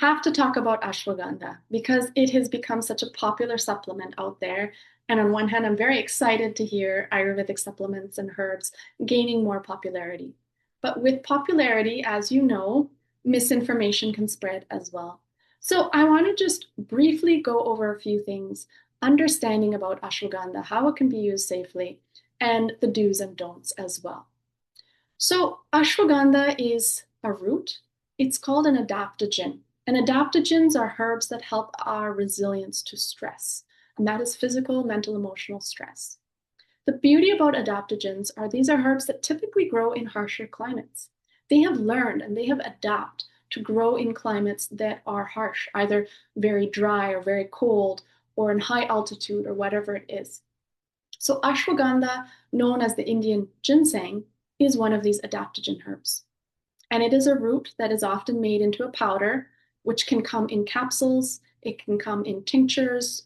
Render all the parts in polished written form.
have to talk about ashwagandha because it has become such a popular supplement out there. And on one hand, I'm very excited to hear Ayurvedic supplements and herbs gaining more popularity. But with popularity, as you know, misinformation can spread as well. So I want to just briefly go over a few things, understanding about ashwagandha, how it can be used safely, and the do's and don'ts as well. So ashwagandha is a root. It's called an adaptogen. And adaptogens are herbs that help our resilience to stress. And that is physical, mental, emotional stress. The beauty about adaptogens are these are herbs that typically grow in harsher climates. They have learned and they have adapted to grow in climates that are harsh, either very dry or very cold, or in high altitude or whatever it is. So ashwagandha, known as the Indian ginseng, is one of these adaptogen herbs. And it is a root that is often made into a powder, which can come in capsules, it can come in tinctures,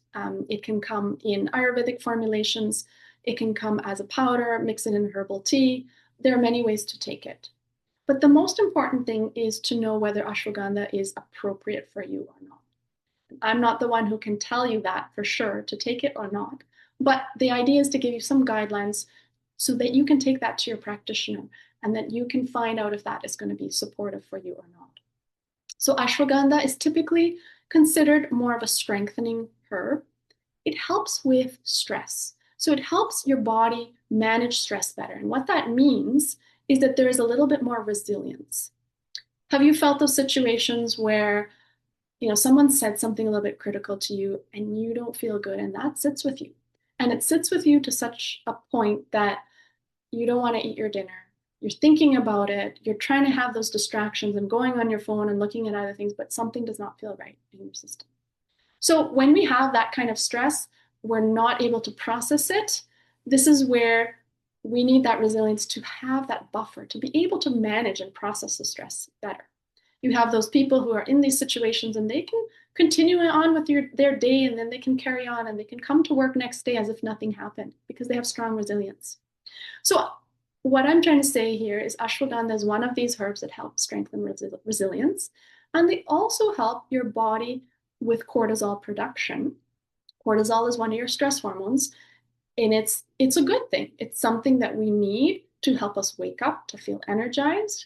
it can come in Ayurvedic formulations, it can come as a powder, mix it in herbal tea. There are many ways to take it. But the most important thing is to know whether ashwagandha is appropriate for you or not. I'm not the one who can tell you that for sure to take it or not. But the idea is to give you some guidelines so that you can take that to your practitioner and that you can find out if that is going to be supportive for you or not. So ashwagandha is typically considered more of a strengthening herb. It helps with stress. So it helps your body manage stress better. And what that means is that there is a little bit more resilience. Have you felt those situations where someone said something a little bit critical to you and you don't feel good, and that sits with you? And it sits with you to such a point that you don't want to eat your dinner. You're thinking about it. You're trying to have those distractions and going on your phone and looking at other things, but something does not feel right in your system. So when we have that kind of stress, we're not able to process it. This is where we need that resilience to have that buffer, to be able to manage and process the stress better. You have those people who are in these situations and they can continue on with their day, and then they can carry on and they can come to work next day as if nothing happened because they have strong resilience. So what I'm trying to say here is ashwagandha is one of these herbs that help strengthen resilience. And they also help your body with cortisol production. Cortisol is one of your stress hormones, and it's a good thing. It's something that we need to help us wake up, to feel energized.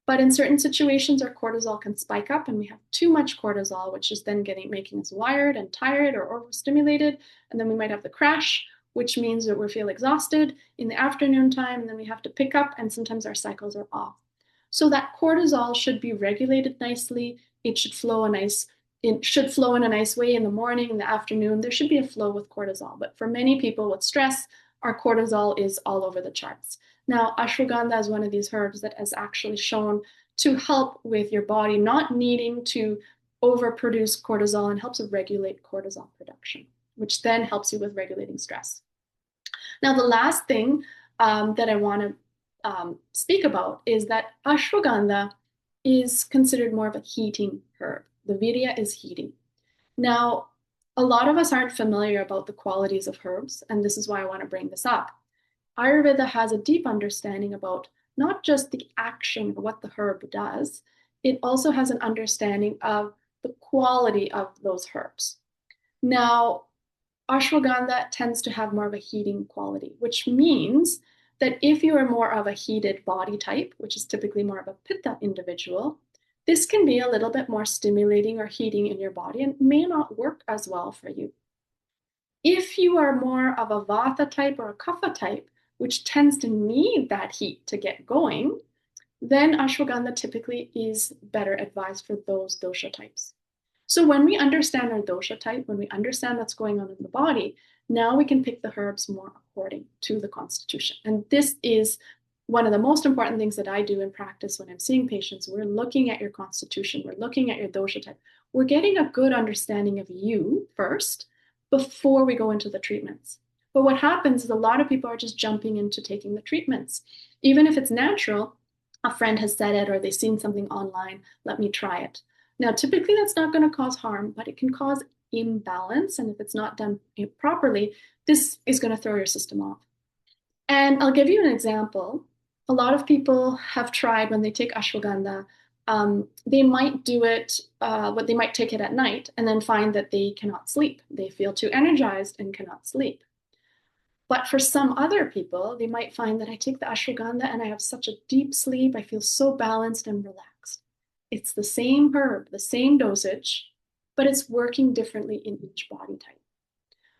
But in certain situations, our cortisol can spike up and we have too much cortisol, which is then making us wired and tired or overstimulated. And then we might have the crash, which means that we feel exhausted in the afternoon time, and then we have to pick up, and sometimes our cycles are off. So that cortisol should be regulated nicely. It should flow in a nice way in the morning, in the afternoon. There should be a flow with cortisol. But for many people with stress, our cortisol is all over the charts. Now, ashwagandha is one of these herbs that has actually shown to help with your body not needing to overproduce cortisol and helps regulate cortisol production, which then helps you with regulating stress. Now, the last thing that I want to speak about is that ashwagandha is considered more of a heating herb. The virya is heating. Now, a lot of us aren't familiar about the qualities of herbs, and this is why I want to bring this up. Ayurveda has a deep understanding about not just the action of what the herb does, it also has an understanding of the quality of those herbs. Now, ashwagandha tends to have more of a heating quality, which means that if you are more of a heated body type, which is typically more of a pitta individual, this can be a little bit more stimulating or heating in your body and may not work as well for you. If you are more of a vata type or a kapha type, which tends to need that heat to get going, then ashwagandha typically is better advised for those dosha types. So when we understand our dosha type, when we understand what's going on in the body, now we can pick the herbs more according to the constitution. And this is one of the most important things that I do in practice when I'm seeing patients. We're looking at your constitution, we're looking at your dosha type. We're getting a good understanding of you first before we go into the treatments. But what happens is a lot of people are just jumping into taking the treatments. Even if it's natural, a friend has said it or they've seen something online, let me try it. Now, typically that's not going to cause harm, but it can cause imbalance. And if it's not done properly, this is going to throw your system off. And I'll give you an example. A lot of people have tried when they take ashwagandha They might do it, but they might take it at night and then find that they cannot sleep. They feel too energized and cannot sleep. But for some other people, they might find that I take the ashwagandha and I have such a deep sleep. I feel so balanced and relaxed. It's the same herb, the same dosage, but it's working differently in each body type.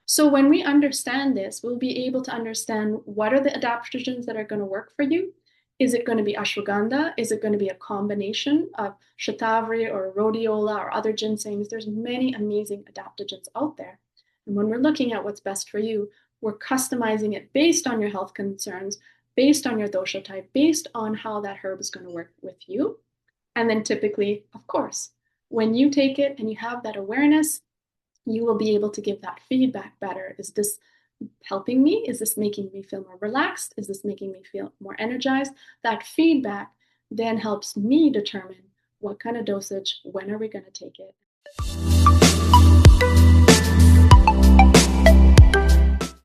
So when we understand this, we'll be able to understand what are the adaptogens that are going to work for you. Is it going to be ashwagandha? Is it going to be a combination of shatavari or rhodiola or other ginsengs? There's many amazing adaptogens out there. And when we're looking at what's best for you, we're customizing it based on your health concerns, based on your dosha type, based on how that herb is going to work with you. And then typically, of course, when you take it and you have that awareness, you will be able to give that feedback better. Is this helping me? Is this making me feel more relaxed? Is this making me feel more energized? That feedback then helps me determine what kind of dosage, when are we going to take it,